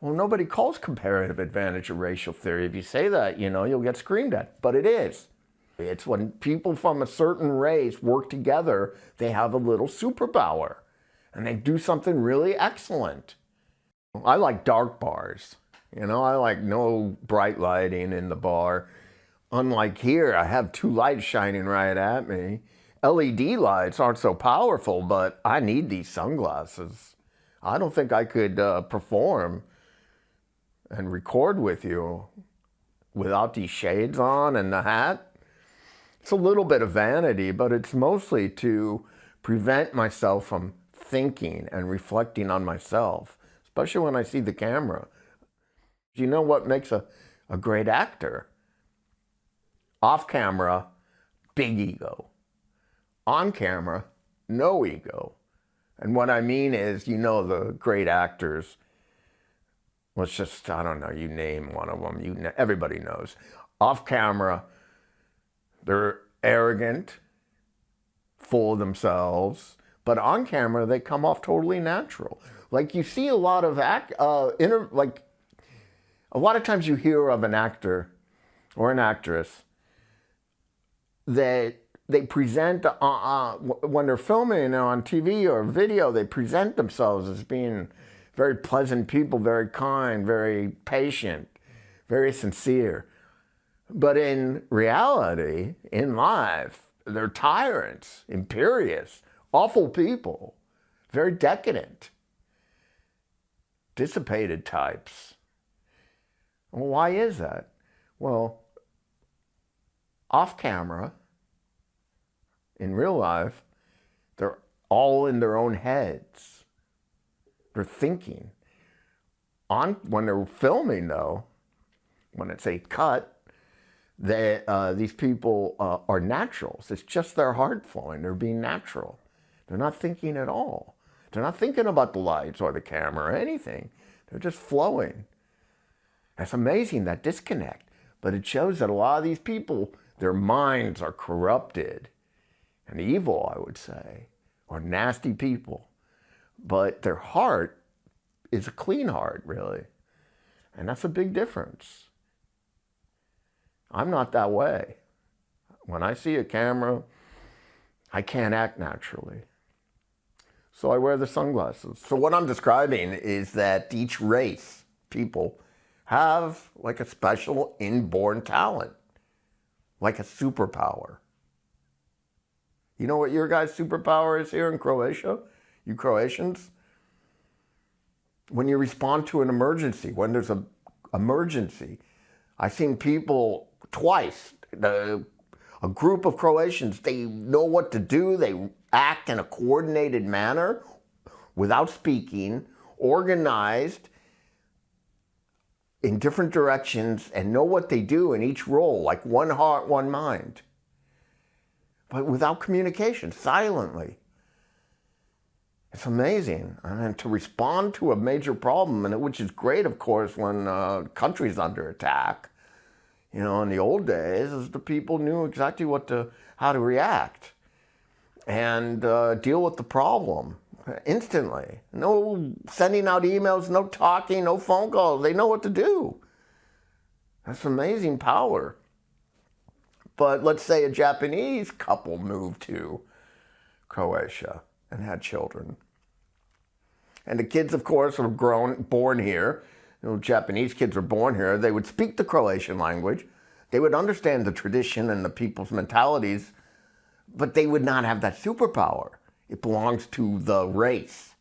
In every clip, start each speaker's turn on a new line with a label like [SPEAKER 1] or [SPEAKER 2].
[SPEAKER 1] Well, nobody calls comparative advantage a racial theory. If you say that, you'll get screamed at, but it is. It's when people from a certain race work together, they have a little superpower and they do something really excellent. I like dark bars. I like no bright lighting in the bar. Unlike here, I have two lights shining right at me. LED lights aren't so powerful, but I need these sunglasses. I don't think I could perform and record with you without these shades on and the hat. It's a little bit of vanity, but it's mostly to prevent myself from thinking and reflecting on myself, especially when I see the camera. You know what makes a great actor? Off camera, big ego. On camera, no ego. And what I mean is, the great actors, let's just, I don't know, you name one of them, everybody knows. Off camera, they're arrogant, full of themselves, but on camera, they come off totally natural. Like you see a lot of a lot of times you hear of an actor or an actress that they present, when they're filming on TV or video, they present themselves as being very pleasant people, very kind, very patient, very sincere. But in reality, in life, they're tyrants, imperious, awful people, very decadent, dissipated types. Well, why is that? Well, off camera, in real life, they're all in their own heads. They're thinking. When they're filming, though, when it's a cut, these people are naturals. It's just their heart flowing. They're being natural. They're not thinking at all. They're not thinking about the lights or the camera or anything. They're just flowing. It's amazing, that disconnect. But it shows that a lot of these people, their minds are corrupted and evil, I would say, or nasty people. But their heart is a clean heart, really. And that's a big difference. I'm not that way. When I see a camera, I can't act naturally. So I wear the sunglasses. So what I'm describing is that each race, people, have like a special inborn talent, like a superpower. You know what your guys' superpower is here in Croatia? You Croatians? When you respond to an emergency, when there's an emergency, I've seen people twice, a group of Croatians, they know what to do, they act in a coordinated manner, without speaking, organized, in different directions, and know what they do in each role, like one heart, one mind. But without communication, silently. It's amazing. And to respond to a major problem, and which is great, of course, when a country's under attack. In the old days, is the people knew exactly how to react and deal with the problem instantly. No sending out emails, no talking, no phone calls. They know what to do. That's amazing power. But let's say a Japanese couple moved to Croatia and had children. And the kids, of course, were born here. Japanese kids were born here. They would speak the Croatian language. They would understand the tradition and the people's mentalities, but they would not have that superpower. It belongs to the race.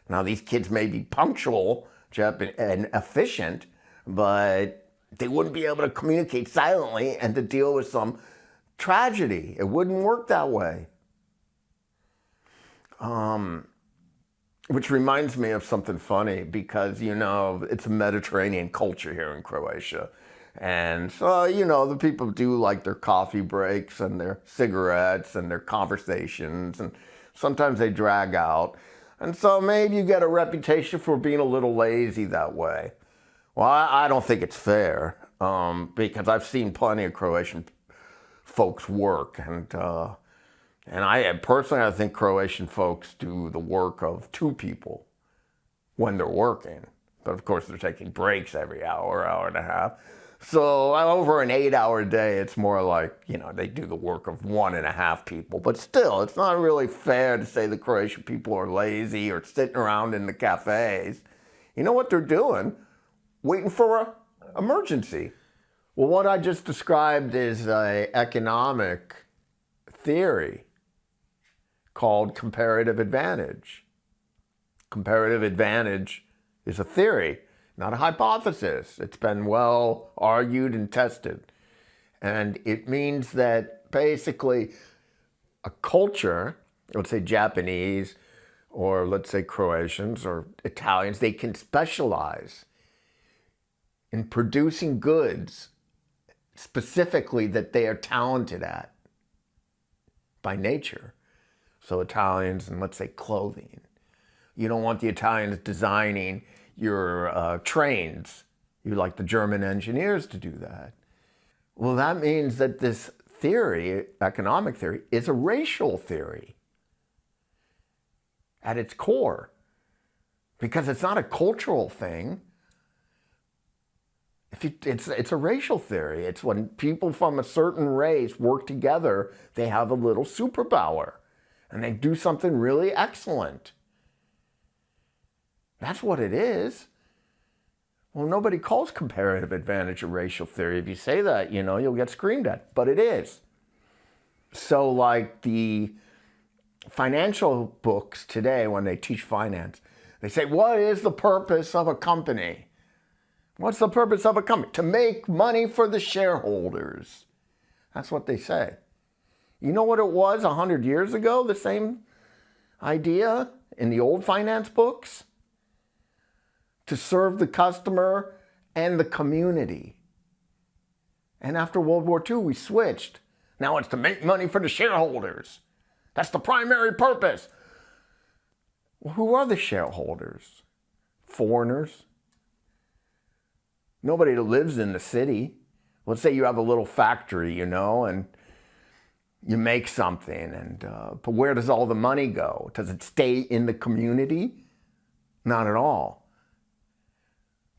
[SPEAKER 1] Now, these kids may be punctual and efficient, but they wouldn't be able to communicate silently and to deal with some tragedy. It wouldn't work that way. Which reminds me of something funny, because, it's a Mediterranean culture here in Croatia. And so, the people do like their coffee breaks and their cigarettes and their conversations, and sometimes they drag out. And so maybe you get a reputation for being a little lazy that way. Well, I don't think it's fair, because I've seen plenty of Croatian folks work, and I think Croatian folks do the work of two people when they're working. But of course, they're taking breaks every hour, hour and a half. So over an 8-hour day, it's more like, they do the work of 1.5 people. But still, it's not really fair to say the Croatian people are lazy or sitting around in the cafes. You know what they're doing? Waiting for an emergency. Well, what I just described is an economic theory called comparative advantage. Comparative advantage is a theory, not a hypothesis. It's been well argued and tested. And it means that basically a culture, let's say Japanese, or let's say Croatians or Italians, they can specialize in producing goods specifically that they are talented at by nature. So Italians, and let's say clothing. You don't want the Italians designing your trains. You like the German engineers to do that. Well, that means that this theory, economic theory, is a racial theory at its core. Because it's not a cultural thing. It's a racial theory. It's when people from a certain race work together, they have a little superpower. And they do something really excellent. That's what it is. Well, nobody calls comparative advantage a racial theory. If you say that, you'll get screamed at. But it is. So like the financial books today, when they teach finance, they say, what is the purpose of a company? What's the purpose of a company? To make money for the shareholders. That's what they say. You know what it was 100 years ago? The same idea in the old finance books? To serve the customer and the community. And after World War II, we switched. Now it's to make money for the shareholders. That's the primary purpose. Well, who are the shareholders? Foreigners. Nobody that lives in the city. Let's say you have a little factory, and you make something, but where does all the money go? Does it stay in the community? Not at all.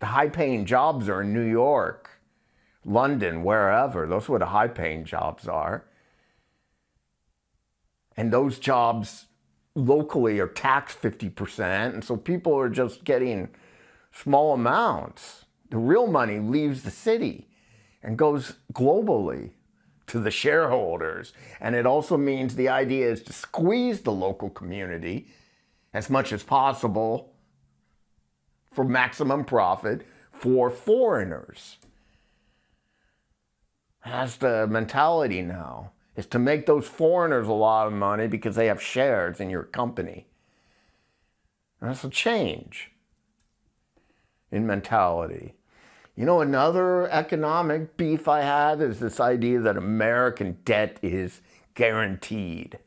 [SPEAKER 1] The high-paying jobs are in New York, London, wherever. Those are where the high-paying jobs are. And those jobs locally are taxed 50%, and so people are just getting small amounts. The real money leaves the city and goes globally to the shareholders. And it also means the idea is to squeeze the local community as much as possible for maximum profit for foreigners. That's the mentality now, is to make those foreigners a lot of money because they have shares in your company. And that's a change in mentality. Another economic beef I have is this idea that American debt is guaranteed.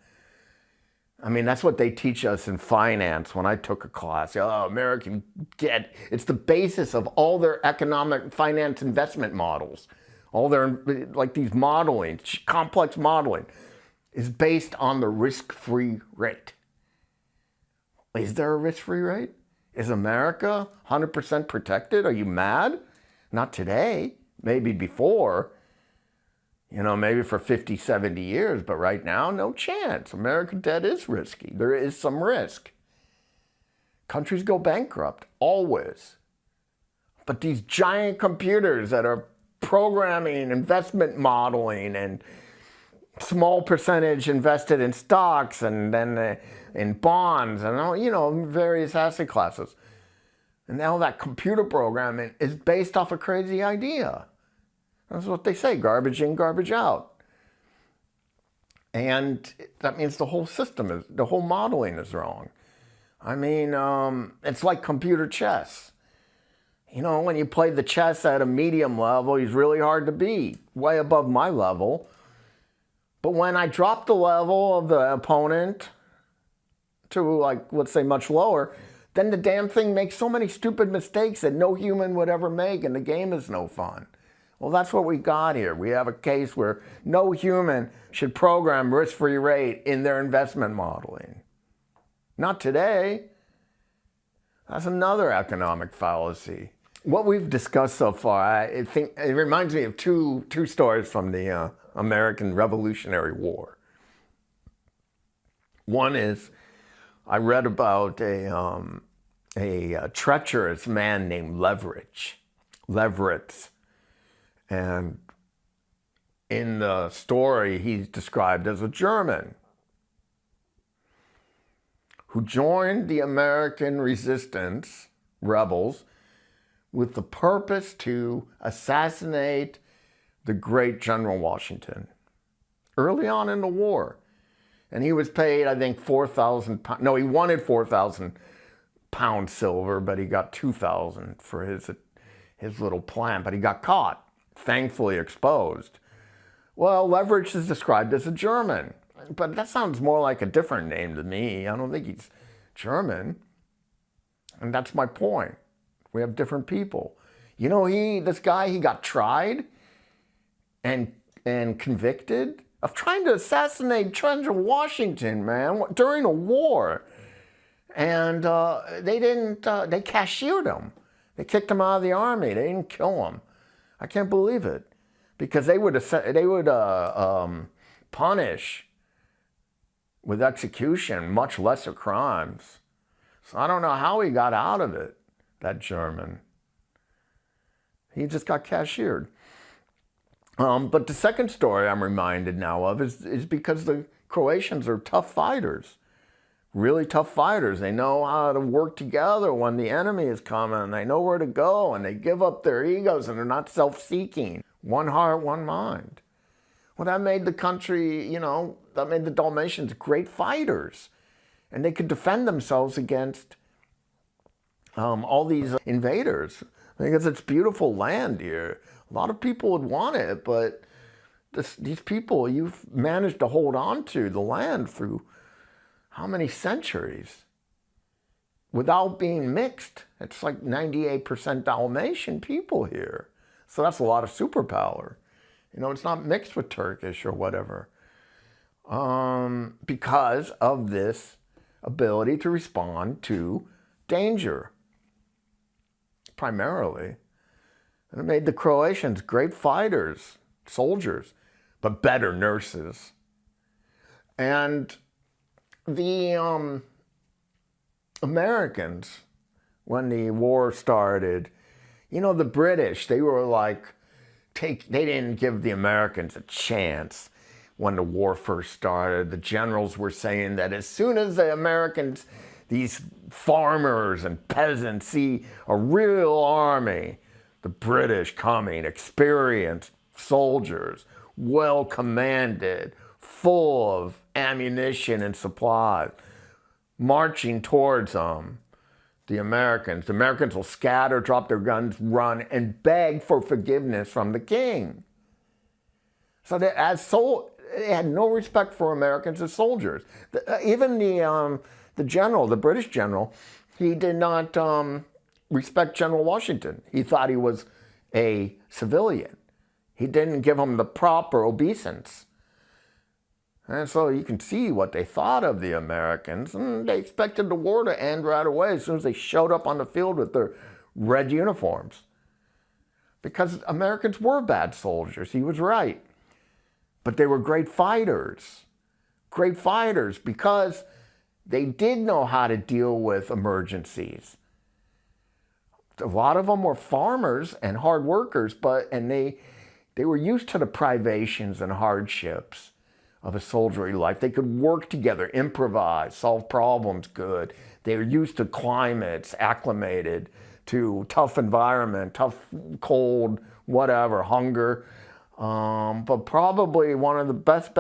[SPEAKER 1] I mean, that's what they teach us in finance when I took a class. American debt, it's the basis of all their economic finance investment models. All their, like these modeling, complex modeling, is based on the risk-free rate. Is there a risk-free rate? Is America 100% protected? Are you mad? Not today, maybe before. Maybe for 50, 70 years, but right now, no chance. American debt is risky. There is some risk. Countries go bankrupt, always. But these giant computers that are programming, investment modeling, and small percentage invested in stocks and then in bonds and, various asset classes. And now that computer programming is based off a crazy idea. That's what they say, garbage in, garbage out. And that means the whole system, the whole modeling is wrong. I mean, it's like computer chess. When you play the chess at a medium level, he's really hard to beat, way above my level. But when I drop the level of the opponent to, let's say much lower, then the damn thing makes so many stupid mistakes that no human would ever make, and the game is no fun. Well, that's what we got here. We have a case where no human should program risk-free rate in their investment modeling. Not today. That's another economic fallacy. What we've discussed so far, I think it reminds me of two stories from the American Revolutionary War. One is, I read about a treacherous man named Leverett, and in the story he's described as a German who joined the American resistance rebels with the purpose to assassinate the great General Washington early on in the war. And he was paid, I think, 4,000 pounds. No, he wanted 4,000 pounds silver, but he got 2,000 for his little plan. But he got caught, thankfully exposed. Well, Leverett is described as a German, but that sounds more like a different name to me. I don't think he's German. And that's my point. We have different people. You know, this guy, he got tried and convicted of trying to assassinate General Washington, man, during a war. And they cashiered him. They kicked him out of the army. They didn't kill him. I can't believe it. Because they would punish with execution much lesser crimes. So I don't know how he got out of it, that German. He just got cashiered. But the second story I'm reminded now of is because the Croatians are tough fighters, really tough fighters. They know how to work together when the enemy is coming. They know where to go, and they give up their egos, and they're not self-seeking. One heart, one mind. Well, that made the country, that made the Dalmatians great fighters. And they could defend themselves against all these invaders. Because it's beautiful land here. A lot of people would want it, but these people, you've managed to hold on to the land through how many centuries without being mixed. It's like 98% Dalmatian people here. So that's a lot of superpower. It's not mixed with Turkish or whatever. Because of this ability to respond to danger, primarily. And it made the Croatians great fighters, soldiers, but better nurses. And the Americans, when the war started, the British, they were like, they didn't give the Americans a chance when the war first started. The generals were saying that as soon as the Americans, these farmers and peasants, see a real army, the British coming, experienced soldiers, well commanded, full of ammunition and supplies, marching towards them, the Americans will scatter, drop their guns, run, and beg for forgiveness from the king. So they had no respect for Americans as soldiers. Even the general, the British general, he did not respect General Washington. He thought he was a civilian. He didn't give him the proper obeisance. And so you can see what they thought of the Americans. And they expected the war to end right away as soon as they showed up on the field with their red uniforms. Because Americans were bad soldiers. He was right. But they were great fighters. Great fighters because they did know how to deal with emergencies. A lot of them were farmers and hard workers, and they were used to the privations and hardships of a soldierly life. They could work together, improvise, solve problems good. They were used to climates, acclimated to tough environment, tough, cold, whatever, hunger. But probably one of the best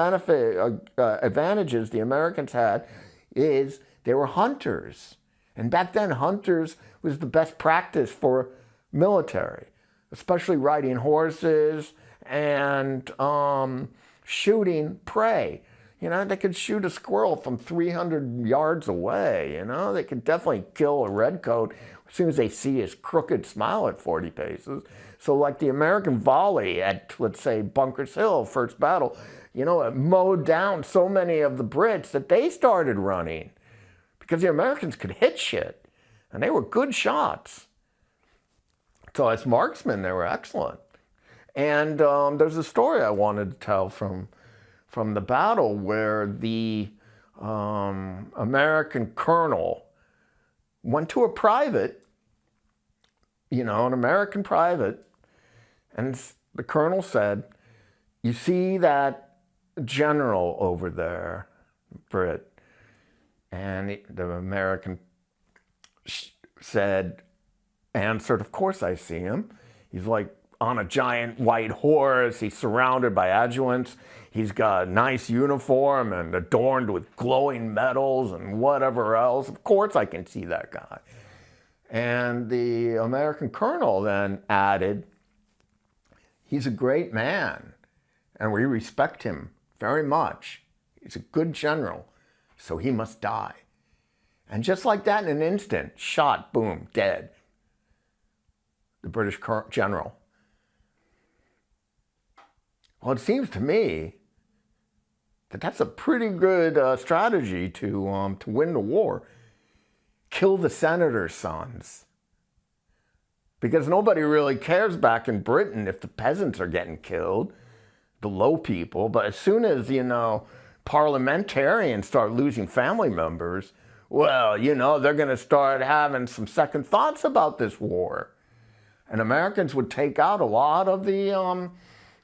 [SPEAKER 1] advantages the Americans had is they were hunters. And back then, hunters was the best practice for military, especially riding horses and shooting prey. They could shoot a squirrel from 300 yards away. They could definitely kill a redcoat as soon as they see his crooked smile at 40 paces. So like the American volley at, let's say, Bunker's Hill, first battle, it mowed down so many of the Brits that they started running because the Americans could hit shit. And they were good shots. So as marksmen, they were excellent. And there's a story I wanted to tell from the battle where the American colonel went to a private, an American private, and the colonel said, "You see that general over there, Brit?" And the American answered, "Of course I see him. He's like on a giant white horse. He's surrounded by adjutants. He's got a nice uniform and adorned with glowing medals and whatever else. Of course I can see that guy." And the American colonel then added, "He's a great man, and we respect him very much. He's a good general, so he must die." And just like that, in an instant, shot, boom, dead. The British general. Well, it seems to me that that's a pretty good strategy to win the war. Kill the senator's sons. Because nobody really cares back in Britain if the peasants are getting killed, the low people. But as soon as, parliamentarians start losing family members, well, they're going to start having some second thoughts about this war. And Americans would take out a lot of the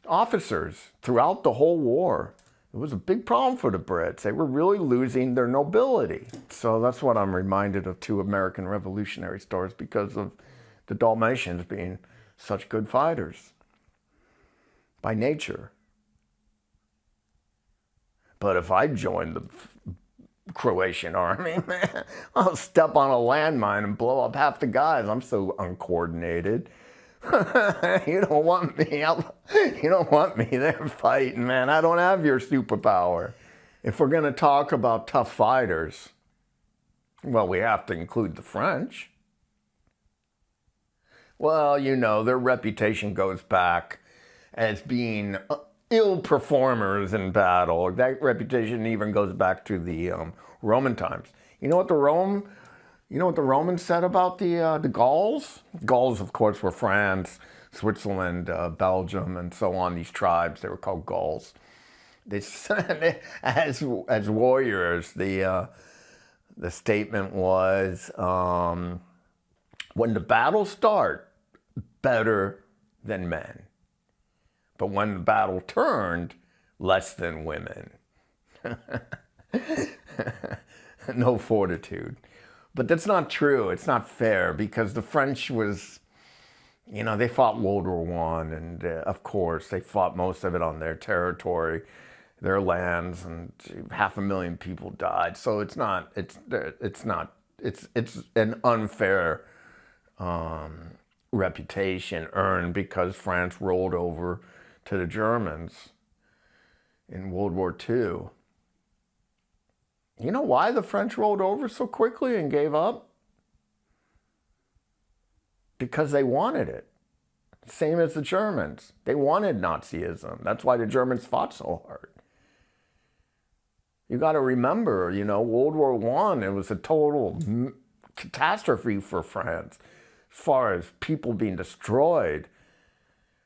[SPEAKER 1] officers throughout the whole war. It was a big problem for the Brits. They were really losing their nobility. So that's what I'm reminded of two American Revolutionary stories because of the Dalmatians being such good fighters by nature. But if I joined the Croatian army, man, I'll step on a landmine and blow up half the guys. I'm so uncoordinated. You don't want me. You don't want me there fighting, man. I don't have your superpower. If we're going to talk about tough fighters, well, we have to include the French. Well, their reputation goes back as being ill performers in battle. That reputation even goes back to the Roman times. You know what the Romans said about the Gauls? Gauls, of course, were France, Switzerland, Belgium, and so on. These tribes, they were called Gauls. They said, as warriors, the statement was, when the battles start, better than men. But when the battle turned, less than women. No fortitude. But that's not true. It's not fair because the French was, they fought World War I, and of course they fought most of it on their territory, their lands, and 500,000 people died. So it's an unfair reputation earned because France rolled over to the Germans in World War II. You know why the French rolled over so quickly and gave up? Because they wanted it. Same as the Germans. They wanted Nazism. That's why the Germans fought so hard. You got to remember, World War I, it was a total catastrophe for France as far as people being destroyed.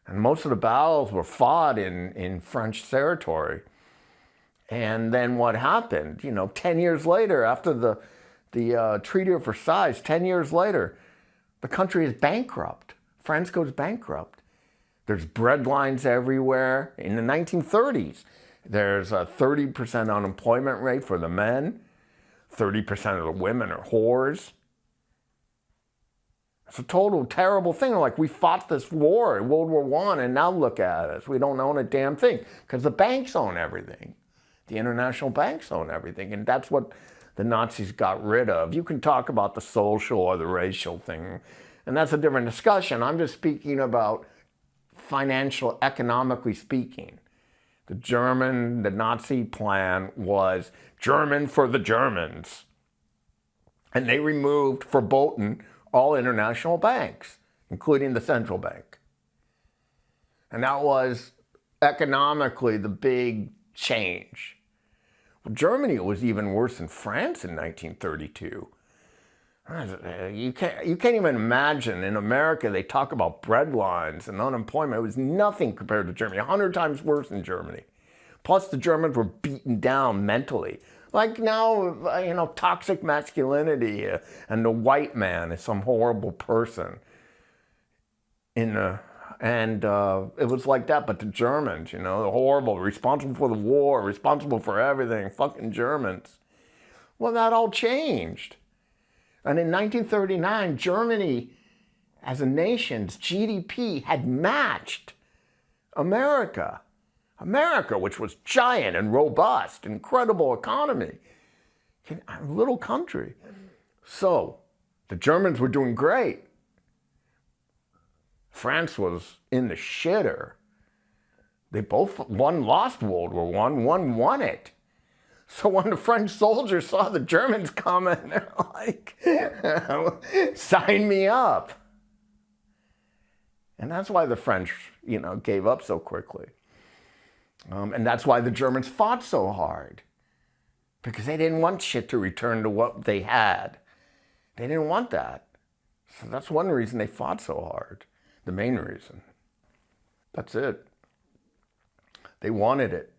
[SPEAKER 1] And most of the battles were fought in French territory. And then what happened? 10 years later, after the Treaty of Versailles, 10 years later, the country is bankrupt. France goes bankrupt. There's bread lines everywhere. In the 1930s, there's a 30% unemployment rate for the men. 30% of the women are whores. It's a total terrible thing. Like, we fought this war in World War I, and now look at us. We don't own a damn thing because the banks own everything. The international banks own everything, and that's what the Nazis got rid of. You can talk about the social or the racial thing, and that's a different discussion. I'm just speaking about financial, economically speaking. The Nazi plan was German for the Germans. And they removed, verboten, all international banks, including the central bank. And that was economically the big change. Well, Germany was even worse than France in 1932. You can't even imagine. In America, they talk about breadlines and unemployment. It was nothing compared to Germany, 100 times worse than Germany. Plus, the Germans were beaten down mentally. Like now, toxic masculinity and the white man is some horrible person. And it was like that, but the Germans, they're horrible, responsible for the war, responsible for everything, fucking Germans. Well, that all changed. And in 1939, Germany, as a nation's GDP had matched America. America, which was giant and robust, incredible economy, a little country. So the Germans were doing great. France was in the shitter. They both, one lost World War I, one won it. So when the French soldiers saw the Germans coming, they're like, sign me up. And that's why the French, gave up so quickly. And that's why the Germans fought so hard. Because they didn't want shit to return to what they had. They didn't want that. So that's one reason they fought so hard. The main reason. That's it. They wanted it.